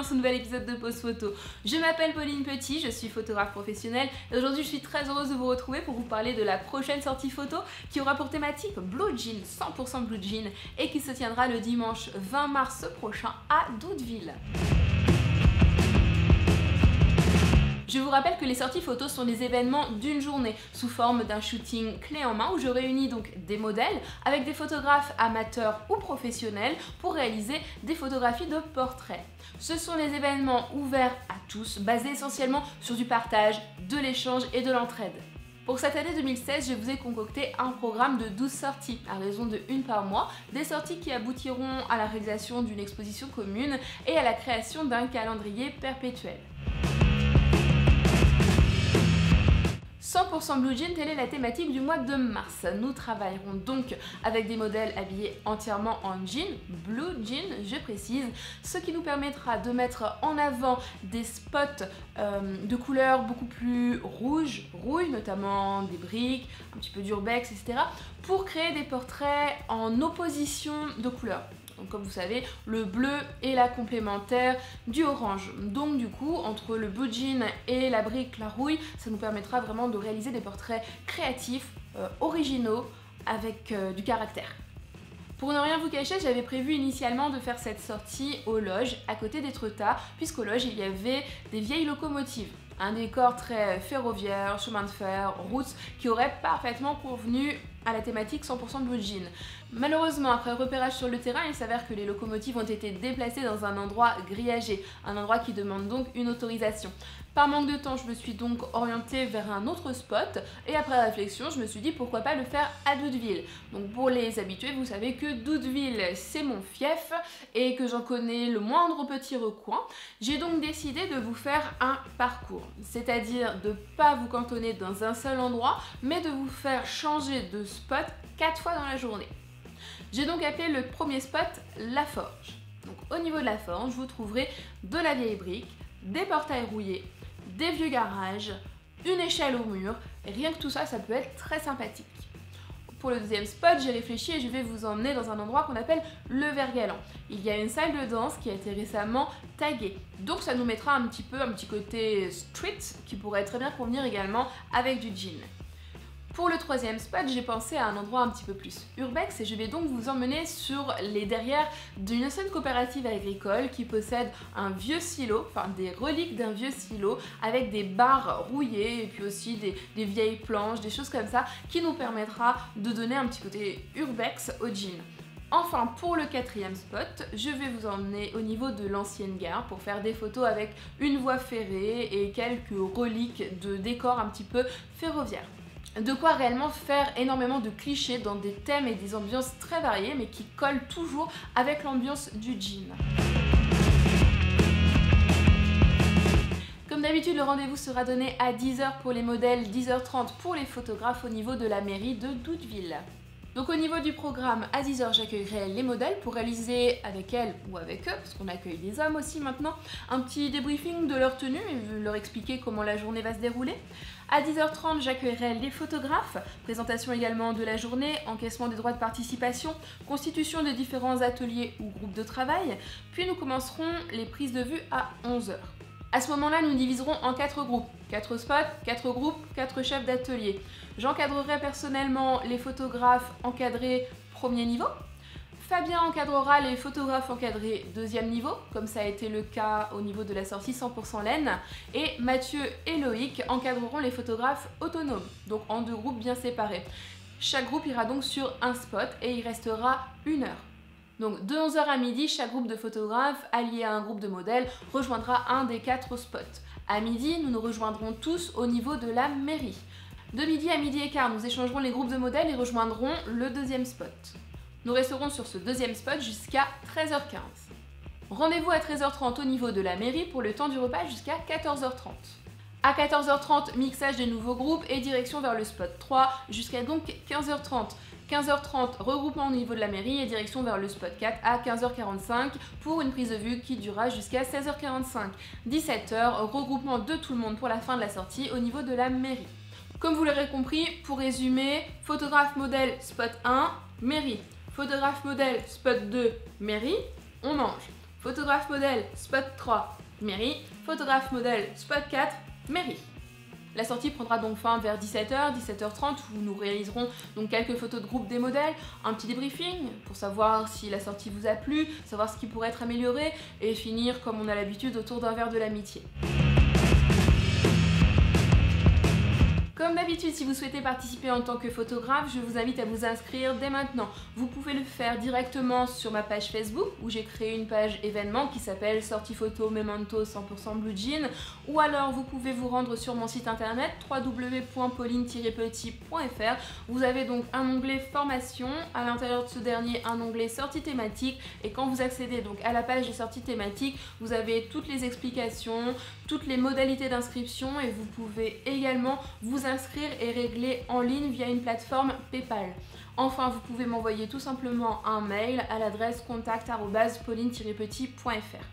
dans ce nouvel épisode de Pause Photo. Je m'appelle Pauline Petit, je suis photographe professionnelle et aujourd'hui je suis très heureuse de vous retrouver pour vous parler de la prochaine sortie photo qui aura pour thématique Blue Jean, 100% Blue Jean et qui se tiendra le dimanche 20 mars prochain à Doudeville. Je vous rappelle que les sorties photos sont des événements d'une journée sous forme d'un shooting clé en main où je réunis donc des modèles avec des photographes amateurs ou professionnels pour réaliser des photographies de portraits. Ce sont des événements ouverts à tous, basés essentiellement sur du partage, de l'échange et de l'entraide. Pour cette année 2016, je vous ai concocté un programme de 12 sorties, à raison de une par mois, des sorties qui aboutiront à la réalisation d'une exposition commune et à la création d'un calendrier perpétuel. 100% Blue Jean, telle est la thématique du mois de mars. Nous travaillerons donc avec des modèles habillés entièrement en jean, Blue Jean, je précise, ce qui nous permettra de mettre en avant des spots de couleurs beaucoup plus rouges, rouille, notamment des briques, un petit peu d'urbex, etc. pour créer des portraits en opposition de couleurs. Donc, comme vous savez, le bleu est la complémentaire du orange. Donc du coup, entre le blue jean et la brique, la rouille, ça nous permettra vraiment de réaliser des portraits créatifs, originaux, avec du caractère. Pour ne rien vous cacher, j'avais prévu initialement de faire cette sortie aux loges, à côté d'Étretat, puisqu'aux loges il y avait des vieilles locomotives. Un décor très ferroviaire, chemin de fer, routes, qui aurait parfaitement convenu à la thématique 100% Blue Jean. Malheureusement, après repérage sur le terrain, il s'avère que les locomotives ont été déplacées dans un endroit grillagé, un endroit qui demande donc une autorisation. Par manque de temps, je me suis donc orientée vers un autre spot et après réflexion, je me suis dit pourquoi pas le faire à Doudeville. Donc pour les habitués, vous savez que Doudeville, c'est mon fief et que j'en connais le moindre petit recoin. J'ai donc décidé de vous faire un parcours, c'est-à-dire de ne pas vous cantonner dans un seul endroit, mais de vous faire changer de spot 4 fois dans la journée. J'ai donc appelé le premier spot La Forge. Donc au niveau de la forge, vous trouverez de la vieille brique, des portails rouillés, des vieux garages, une échelle au mur, et rien que tout ça, ça peut être très sympathique. Pour le deuxième spot, j'ai réfléchi et je vais vous emmener dans un endroit qu'on appelle le Vert-Galant. Il y a une salle de danse qui a été récemment taguée, donc ça nous mettra un petit côté street qui pourrait très bien convenir également avec du jean. Pour le troisième spot, j'ai pensé à un endroit un petit peu plus urbex et je vais donc vous emmener sur les derrières d'une ancienne coopérative agricole qui possède un vieux silo, enfin des reliques d'un vieux silo avec des barres rouillées et puis aussi des vieilles planches, des choses comme ça qui nous permettra de donner un petit côté urbex au jean. Enfin, pour le quatrième spot, je vais vous emmener au niveau de l'ancienne gare pour faire des photos avec une voie ferrée et quelques reliques de décors un petit peu ferroviaires. De quoi réellement faire énormément de clichés dans des thèmes et des ambiances très variées mais qui collent toujours avec l'ambiance du jean. Comme d'habitude, le rendez-vous sera donné à 10h pour les modèles, 10h30 pour les photographes au niveau de la mairie de Doudeville. Donc au niveau du programme, à 10h, j'accueillerai les modèles pour réaliser avec elles ou avec eux, parce qu'on accueille des hommes aussi maintenant, un petit débriefing de leur tenue et leur expliquer comment la journée va se dérouler. À 10h30, j'accueillerai les photographes, présentation également de la journée, encaissement des droits de participation, constitution de différents ateliers ou groupes de travail, puis nous commencerons les prises de vue à 11h. À ce moment-là, nous diviserons en 4 groupes, 4 spots, 4 groupes, 4 chefs d'atelier. J'encadrerai personnellement les photographes encadrés premier niveau. Fabien encadrera les photographes encadrés deuxième niveau, comme ça a été le cas au niveau de la sortie 100% laine. Et Mathieu et Loïc encadreront les photographes autonomes, donc en 2 groupes bien séparés. Chaque groupe ira donc sur un spot et il restera 1 heure. Donc de 11h à midi, chaque groupe de photographes allié à un groupe de modèles rejoindra un des 4 spots. À midi, nous nous rejoindrons tous au niveau de la mairie. De midi à midi et quart, nous échangerons les groupes de modèles et rejoindrons le deuxième spot. Nous resterons sur ce deuxième spot jusqu'à 13h15. Rendez-vous à 13h30 au niveau de la mairie pour le temps du repas jusqu'à 14h30. À 14h30, mixage des nouveaux groupes et direction vers le spot 3 jusqu'à donc 15h30. 15h30, regroupement au niveau de la mairie et direction vers le spot 4 à 15h45 pour une prise de vue qui durera jusqu'à 16h45. 17h, regroupement de tout le monde pour la fin de la sortie au niveau de la mairie. Comme vous l'aurez compris, pour résumer, photographe modèle spot 1, mairie. Photographe modèle spot 2, mairie, on mange. Photographe modèle spot 3, mairie. Photographe modèle spot 4, mairie. La sortie prendra donc fin vers 17h, 17h30 où nous réaliserons donc quelques photos de groupe des modèles, un petit débriefing pour savoir si la sortie vous a plu, savoir ce qui pourrait être amélioré et finir comme on a l'habitude autour d'un verre de l'amitié. Comme d'habitude, si vous souhaitez participer en tant que photographe, je vous invite à vous inscrire dès maintenant. Vous pouvez le faire directement sur ma page Facebook où j'ai créé une page événement qui s'appelle Sortie photo Memento 100% Blue Jean, ou alors vous pouvez vous rendre sur mon site internet www.pauline-petit.fr. Vous avez donc un onglet formation, à l'intérieur de ce dernier un onglet sortie thématique, et quand vous accédez donc à la page de sortie thématique, vous avez toutes les explications, toutes les modalités d'inscription et vous pouvez également vous inscrire et régler en ligne via une plateforme PayPal. Enfin, vous pouvez m'envoyer tout simplement un mail à l'adresse contact@pauline-petit.fr.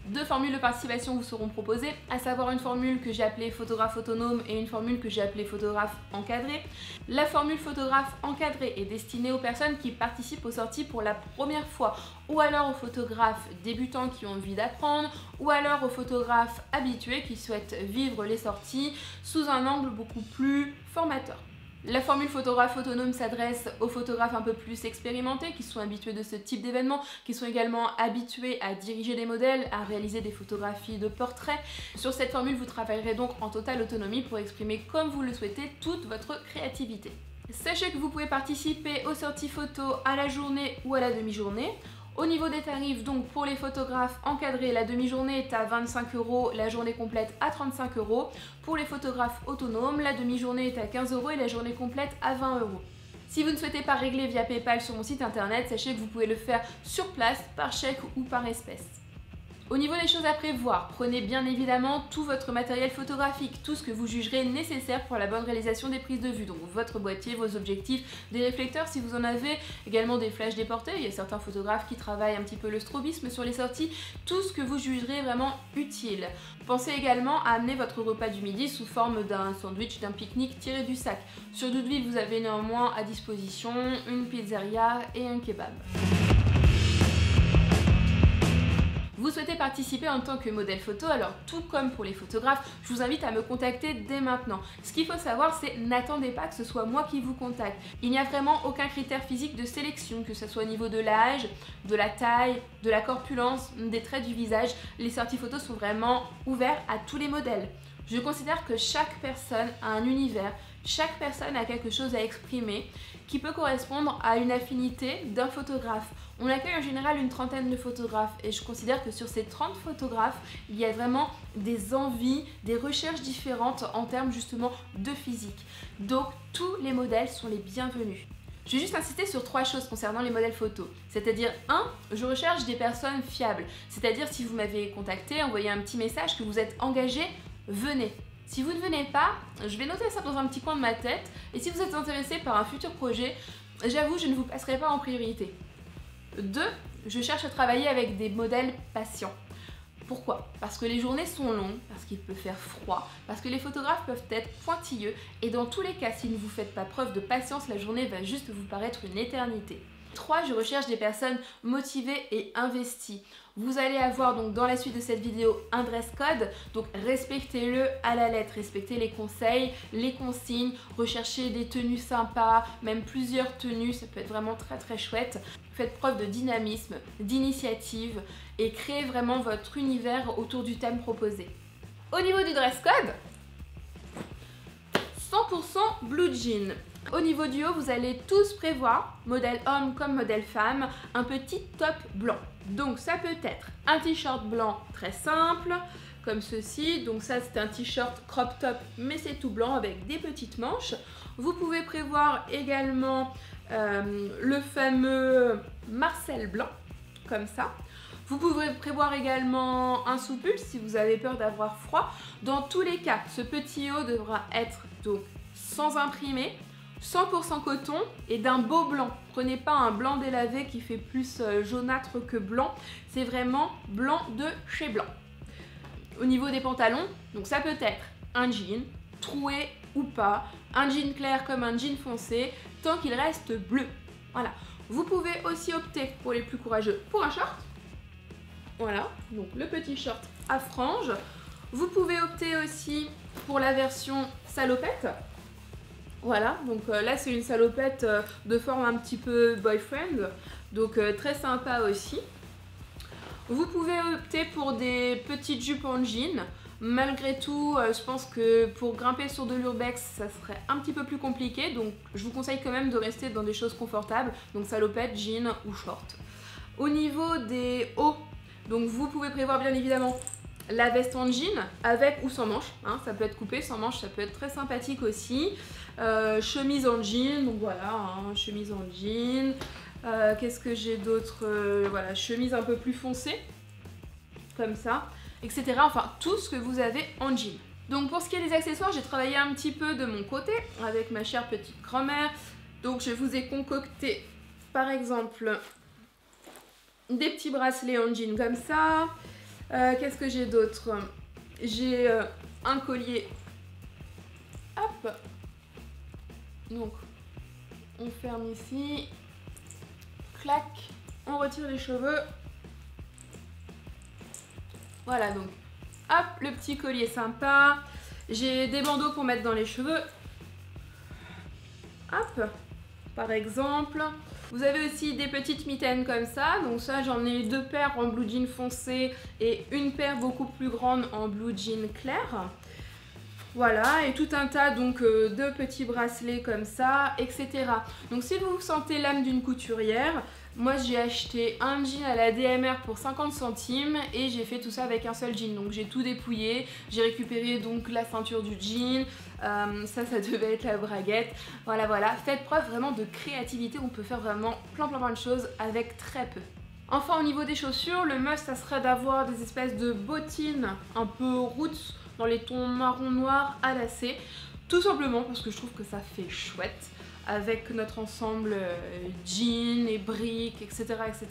Deux formules de participation vous seront proposées, à savoir une formule que j'ai appelée photographe autonome et une formule que j'ai appelée photographe encadré. La formule photographe encadré est destinée aux personnes qui participent aux sorties pour la première fois, ou alors aux photographes débutants qui ont envie d'apprendre, ou alors aux photographes habitués qui souhaitent vivre les sorties sous un angle beaucoup plus formateur. La formule photographe autonome s'adresse aux photographes un peu plus expérimentés, qui sont habitués de ce type d'événement, qui sont également habitués à diriger des modèles, à réaliser des photographies de portraits. Sur cette formule, vous travaillerez donc en totale autonomie pour exprimer comme vous le souhaitez toute votre créativité. Sachez que vous pouvez participer aux sorties photos à la journée ou à la demi-journée. Au niveau des tarifs, donc pour les photographes encadrés, la demi-journée est à 25 €, la journée complète à 35 €. Pour les photographes autonomes, la demi-journée est à 15 € et la journée complète à 20 €. Si vous ne souhaitez pas régler via PayPal sur mon site internet, sachez que vous pouvez le faire sur place, par chèque ou par espèce. Au niveau des choses à prévoir, prenez bien évidemment tout votre matériel photographique, tout ce que vous jugerez nécessaire pour la bonne réalisation des prises de vue, donc votre boîtier, vos objectifs, des réflecteurs si vous en avez, également des flashs déportés, il y a certains photographes qui travaillent un petit peu le strobisme sur les sorties, tout ce que vous jugerez vraiment utile. Pensez également à amener votre repas du midi sous forme d'un sandwich, d'un pique-nique tiré du sac. Sur Doudeville, vous avez néanmoins à disposition une pizzeria et un kebab. Vous souhaitez participer en tant que modèle photo, alors tout comme pour les photographes, je vous invite à me contacter dès maintenant. Ce qu'il faut savoir, c'est n'attendez pas que ce soit moi qui vous contacte. Il n'y a vraiment aucun critère physique de sélection, que ce soit au niveau de l'âge, de la taille, de la corpulence, des traits du visage. Les sorties photos sont vraiment ouvertes à tous les modèles. Je considère que chaque personne a un univers, chaque personne a quelque chose à exprimer qui peut correspondre à une affinité d'un photographe. On accueille en général une trentaine de photographes et je considère que sur ces 30 photographes, il y a vraiment des envies, des recherches différentes en termes justement de physique. Donc tous les modèles sont les bienvenus. Je vais juste insister sur 3 choses concernant les modèles photos. C'est-à-dire 1, je recherche des personnes fiables. C'est-à-dire si vous m'avez contacté, envoyé un petit message que vous êtes engagé, venez. Si vous ne venez pas, je vais noter ça dans un petit coin de ma tête et si vous êtes intéressé par un futur projet, j'avoue, je ne vous passerai pas en priorité. 2, je cherche à travailler avec des modèles patients. Pourquoi? Parce que les journées sont longues, parce qu'il peut faire froid, parce que les photographes peuvent être pointilleux et dans tous les cas, si ne vous faites pas preuve de patience, la journée va juste vous paraître une éternité. 3, je recherche des personnes motivées et investies. Vous allez avoir donc dans la suite de cette vidéo un dress code, donc respectez-le à la lettre, respectez les conseils, les consignes, recherchez des tenues sympas, même plusieurs tenues, ça peut être vraiment très chouette. Faites preuve de dynamisme, d'initiative et créez vraiment votre univers autour du thème proposé. Au niveau du dress code, 100% blue jean. Au niveau du haut, vous allez tous prévoir, modèle homme comme modèle femme, un petit top blanc. Donc ça peut être un t-shirt blanc très simple, comme ceci. Donc ça c'est un t-shirt crop top, mais c'est tout blanc avec des petites manches. Vous pouvez prévoir également le fameux Marcel blanc, comme ça. Vous pouvez prévoir également un sous-pull si vous avez peur d'avoir froid. Dans tous les cas, ce petit haut devra être donc sans imprimer, 100% coton et d'un beau blanc. Prenez pas un blanc délavé qui fait plus jaunâtre que blanc, c'est vraiment blanc de chez Blanc. Au niveau des pantalons, donc ça peut être un jean, troué ou pas, un jean clair comme un jean foncé, tant qu'il reste bleu. Voilà. Vous pouvez aussi opter, pour les plus courageux, pour un short. Voilà, donc le petit short à franges. Vous pouvez opter aussi pour la version salopette. Voilà, donc là c'est une salopette de forme un petit peu boyfriend, donc très sympa aussi. Vous pouvez opter pour des petites jupes en jean. Malgré tout, je pense que pour grimper sur de l'urbex, ça serait un petit peu plus compliqué, donc je vous conseille quand même de rester dans des choses confortables, donc salopette, jean ou short. Au niveau des hauts, donc vous pouvez prévoir bien évidemment la veste en jean avec ou sans manches, hein, ça peut être coupé, sans manches, ça peut être très sympathique aussi. Chemise en jean, donc voilà, hein, chemise en jean. Qu'est-ce que j'ai d'autre? Voilà, chemise un peu plus foncée, comme ça, etc. Enfin, tout ce que vous avez en jean. Donc pour ce qui est des accessoires, j'ai travaillé un petit peu de mon côté avec ma chère petite grand-mère. Donc je vous ai concocté, par exemple, des petits bracelets en jean comme ça. Qu'est-ce que j'ai d'autre? J'ai un collier. Hop. Donc, on ferme ici. Clac. On retire les cheveux. Voilà, donc, hop, le petit collier sympa. J'ai des bandeaux pour mettre dans les cheveux. Hop, par exemple. Vous avez aussi des petites mitaines comme ça, donc ça j'en ai 2 paires en blue jean foncé et une paire beaucoup plus grande en blue jean clair. Voilà, et tout un tas donc de petits bracelets comme ça, etc. Donc si vous vous sentez l'âme d'une couturière, moi j'ai acheté un jean à la DMR pour 50 centimes et j'ai fait tout ça avec un seul jean. Donc j'ai tout dépouillé, j'ai récupéré donc la ceinture du jean, ça devait être la braguette. Voilà, faites preuve vraiment de créativité, on peut faire vraiment plein de choses avec très peu. Enfin au niveau des chaussures, le must ça serait d'avoir des espèces de bottines un peu roots dans les tons marron noir à lacets, tout simplement parce que je trouve que ça fait chouette avec notre ensemble jean et briques, etc., etc.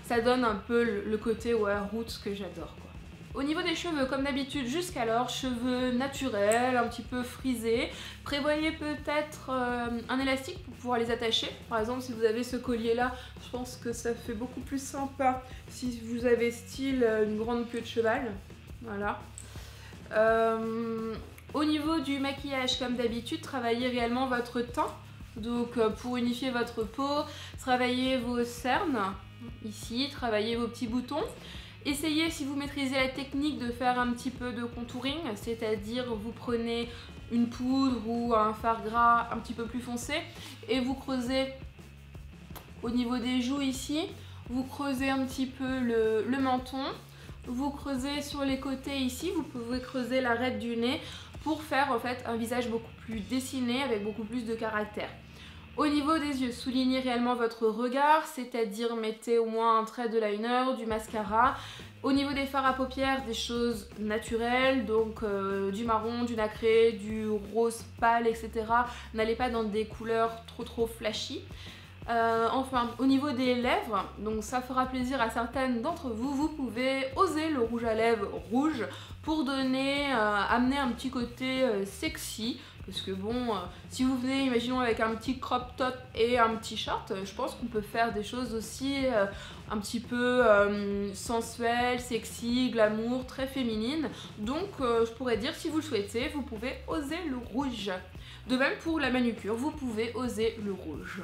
Ça donne un peu le côté roots que j'adore, quoi. Au niveau des cheveux, comme d'habitude jusqu'alors, cheveux naturels, un petit peu frisés. Prévoyez peut-être un élastique pour pouvoir les attacher. Par exemple, si vous avez ce collier là, je pense que ça fait beaucoup plus sympa si vous avez style une grande queue de cheval. Voilà. Au niveau du maquillage, comme d'habitude, travaillez réellement votre teint. Donc pour unifier votre peau, travaillez vos cernes, ici, travaillez vos petits boutons. Essayez, si vous maîtrisez la technique, de faire un petit peu de contouring, c'est-à-dire vous prenez une poudre ou un fard gras un petit peu plus foncé et vous creusez au niveau des joues ici, vous creusez un petit peu le menton, vous creusez sur les côtés ici, vous pouvez creuser l'arête du nez pour faire en fait un visage beaucoup plus dessiné avec beaucoup plus de caractère. Au niveau des yeux, soulignez réellement votre regard, c'est-à-dire mettez au moins un trait de liner, du mascara. Au niveau des fards à paupières, des choses naturelles, donc du marron, du nacré, du rose pâle, etc. N'allez pas dans des couleurs trop flashy. Enfin, au niveau des lèvres, donc ça fera plaisir à certaines d'entre vous, vous pouvez oser le rouge à lèvres rouge pour donner, amener un petit côté sexy. Parce que bon, si vous venez, imaginons avec un petit crop top et un petit short, je pense qu'on peut faire des choses aussi un petit peu sensuelles, sexy, glamour, très féminines. Donc je pourrais dire, si vous le souhaitez, vous pouvez oser le rouge. De même pour la manucure, vous pouvez oser le rouge.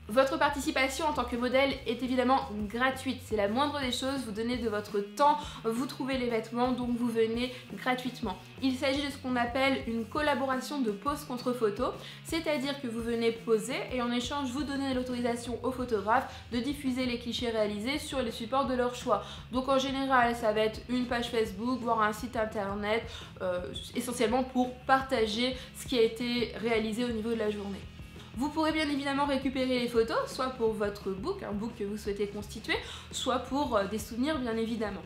Votre participation en tant que modèle est évidemment gratuite, c'est la moindre des choses, vous donnez de votre temps, vous trouvez les vêtements, donc vous venez gratuitement. Il s'agit de ce qu'on appelle une collaboration de pose contre photo, c'est-à-dire que vous venez poser et en échange vous donnez l'autorisation au photographe de diffuser les clichés réalisés sur les supports de leur choix. Donc en général ça va être une page Facebook, voire un site internet, essentiellement pour partager ce qui a été réalisé au niveau de la journée. Vous pourrez bien évidemment récupérer les photos, soit pour votre book, un book que vous souhaitez constituer, soit pour des souvenirs bien évidemment.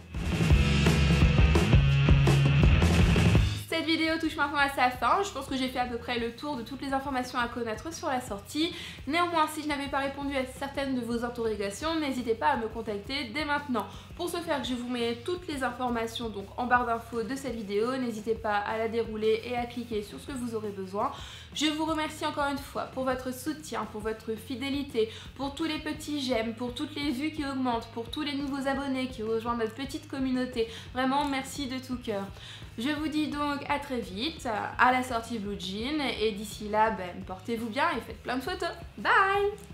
Cette vidéo touche maintenant à sa fin, je pense que j'ai fait à peu près le tour de toutes les informations à connaître sur la sortie. Néanmoins, si je n'avais pas répondu à certaines de vos interrogations, n'hésitez pas à me contacter dès maintenant. Pour ce faire, je vous mets toutes les informations donc en barre d'infos de cette vidéo, n'hésitez pas à la dérouler et à cliquer sur ce que vous aurez besoin. Je vous remercie encore une fois pour votre soutien, pour votre fidélité, pour tous les petits j'aime, pour toutes les vues qui augmentent, pour tous les nouveaux abonnés qui rejoignent notre petite communauté. Vraiment, merci de tout cœur. Je vous dis donc à très vite, à la sortie Blue Jean, et d'ici là, portez-vous bien et faites plein de photos. Bye!